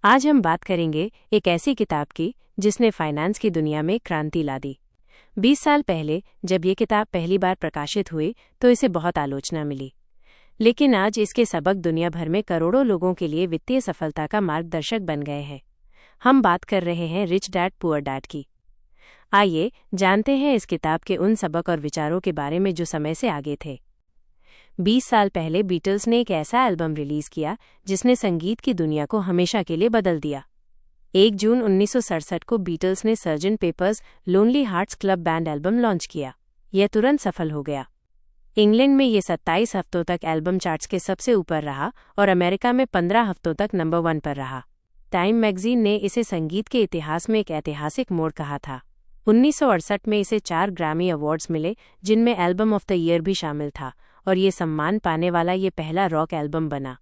आज हम बात करेंगे एक ऐसी किताब की जिसने फाइनेंस की दुनिया में क्रांति ला दी। 20 साल पहले जब ये किताब पहली बार प्रकाशित हुई तो इसे बहुत आलोचना मिली, लेकिन आज इसके सबक दुनिया भर में करोड़ों लोगों के लिए वित्तीय सफलता का मार्गदर्शक बन गए हैं। हम बात कर रहे हैं रिच डैड पुअर डैड की। आइए जानते हैं इस किताब के उन सबक और विचारों के बारे में जो समय से आगे थे। 20 साल पहले बीटल्स ने एक ऐसा एल्बम रिलीज किया जिसने संगीत की दुनिया को हमेशा के लिए बदल दिया। 1 जून 1967 को बीटल्स ने sergeant papers lonely hearts club band album launch किया। यह तुरंत सफल हो गया। इंग्लैंड में ये 27 हफ्तों तक एल्बम चार्ट्स के सबसे ऊपर रहा और अमेरिका में 15 हफ्तों तक नंबर 1 पर रहा। टाइम मैगजीन ने इसे संगीत के इतिहास में एक ऐतिहासिक मोड़ कहा था। 1968 में इसे 4 ग्रैमी अवार्ड्स मिले, जिनमें एल्बम ऑफ द ईयर भी शामिल था, और ये सम्मान पाने वाला ये पहला रॉक एल्बम बना।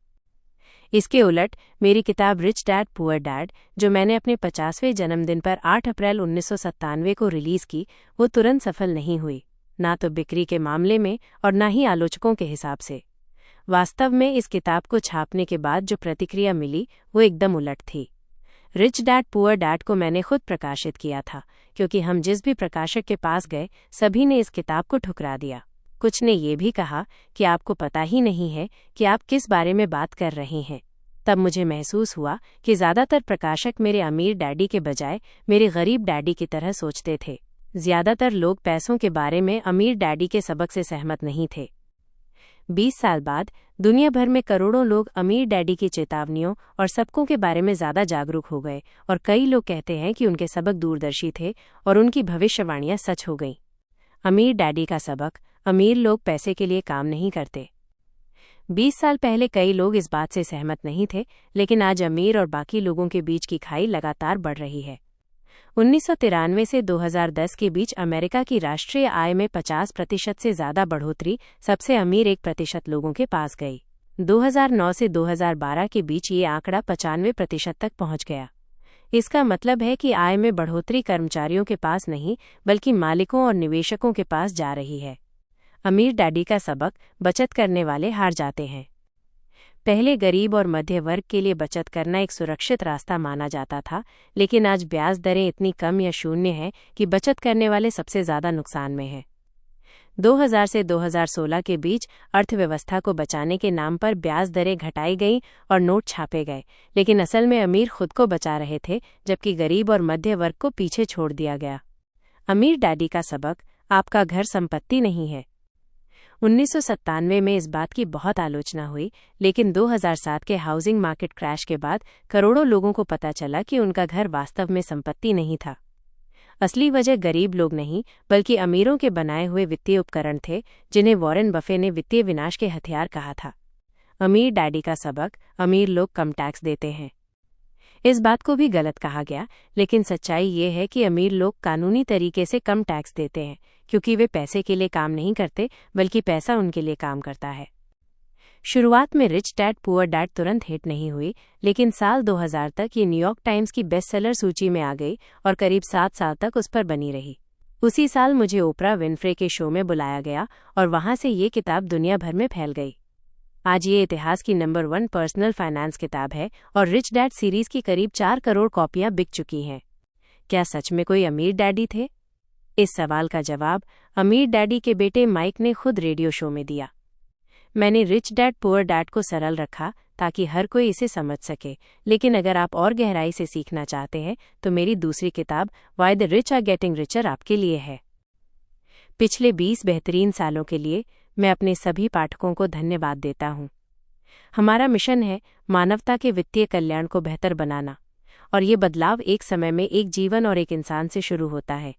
इसके उलट मेरी किताब रिच डैड पुअर डैड, जो मैंने अपने 50वें जन्मदिन पर 8 अप्रैल 1997 को रिलीज की, वो तुरंत सफल नहीं हुई, ना तो बिक्री के मामले में और ना ही आलोचकों के हिसाब से। वास्तव में इस किताब को छापने के बाद जो प्रतिक्रिया मिली वो एकदम उलट थी। रिच डैड पुअर डैड को मैंने खुद प्रकाशित किया था, क्योंकि हम जिस भी प्रकाशक के पास गए सभी ने इस किताब को ठुकरा दिया। कुछ ने ये भी कहा कि आपको पता ही नहीं है कि आप किस बारे में बात कर रहे हैं। तब मुझे महसूस हुआ कि ज़्यादातर प्रकाशक मेरे अमीर डैडी के बजाय मेरे गरीब डैडी की तरह सोचते थे। ज़्यादातर लोग पैसों के बारे में अमीर डैडी के सबक से सहमत नहीं थे। 20 साल बाद दुनिया भर में करोड़ों लोग अमीर डैडी की चेतावनियों और सबकों के बारे में ज़्यादा जागरूक हो गए, और कई लोग कहते हैं कि उनके सबक दूरदर्शी थे और उनकी भविष्यवाणियां सच हो गईं। अमीर डैडी का सबक: अमीर लोग पैसे के लिए काम नहीं करते। 20 साल पहले कई लोग इस बात से सहमत नहीं थे, लेकिन आज अमीर और बाकी लोगों के बीच की खाई लगातार बढ़ रही है। 1993 से 2010 के बीच अमेरिका की राष्ट्रीय आय में 50% से ज़्यादा बढ़ोतरी सबसे अमीर 1% लोगों के पास गई। 2009 से 2012 के बीच ये आंकड़ा 95% तक पहुंच गया। इसका मतलब है कि आय में बढ़ोतरी कर्मचारियों के पास नहीं, बल्कि मालिकों और निवेशकों के पास जा रही है। अमीर डैडी का सबक: बचत करने वाले हार जाते हैं। पहले गरीब और मध्य वर्ग के लिए बचत करना एक सुरक्षित रास्ता माना जाता था, लेकिन आज ब्याज दरें इतनी कम या शून्य हैं कि बचत करने वाले सबसे ज़्यादा नुकसान में हैं। 2000 से 2016 के बीच अर्थव्यवस्था को बचाने के नाम पर ब्याज दरें घटाई गईं और नोट छापे गए, लेकिन असल में अमीर खुद को बचा रहे थे, जबकि गरीब और मध्य वर्ग को पीछे छोड़ दिया गया। अमीर डैडी का सबक: आपका घर संपत्ति नहीं है। 1997 में इस बात की बहुत आलोचना हुई, लेकिन 2007 के हाउसिंग मार्केट क्रैश के बाद करोड़ों लोगों को पता चला कि उनका घर वास्तव में संपत्ति नहीं था। असली वजह गरीब लोग नहीं, बल्कि अमीरों के बनाए हुए वित्तीय उपकरण थे, जिन्हें वॉरेन बफे ने वित्तीय विनाश के हथियार कहा था। अमीर डैडी का सबक: अमीर लोग कम टैक्स देते हैं। इस बात को भी गलत कहा गया, लेकिन सच्चाई ये है कि अमीर लोग कानूनी तरीके से कम टैक्स देते हैं, क्योंकि वे पैसे के लिए काम नहीं करते, बल्कि पैसा उनके लिए काम करता है। शुरुआत में रिच डैड पुअर डैड तुरंत हिट नहीं हुई, लेकिन साल 2000 तक ये न्यूयॉर्क टाइम्स की बेस्ट सेलर सूची में आ गई और करीब 7 साल तक उस पर बनी रही। उसी साल मुझे ओपरा विनफ्रे के शो में बुलाया गया और वहां से ये किताब दुनिया भर में फैल गई। आज ये इतिहास की नंबर 1 पर्सनल फाइनेंस किताब है और रिच डैड सीरीज की करीब 4 करोड़ कॉपियां बिक चुकी हैं। क्या सच में कोई अमीर डैडी थे? इस सवाल का जवाब अमीर डैडी के बेटे माइक ने खुद रेडियो शो में दिया। मैंने रिच डैड पुअर डैड को सरल रखा ताकि हर कोई इसे समझ सके, लेकिन अगर आप और गहराई से सीखना चाहते हैं तो मेरी दूसरी किताब why the rich are getting richer आपके लिए है। पिछले 20 बेहतरीन सालों के लिए मैं अपने सभी पाठकों को धन्यवाद देता हूँ। हमारा मिशन है मानवता के वित्तीय कल्याण को बेहतर बनाना, और ये बदलाव एक समय में एक जीवन और एक इंसान से शुरू होता है।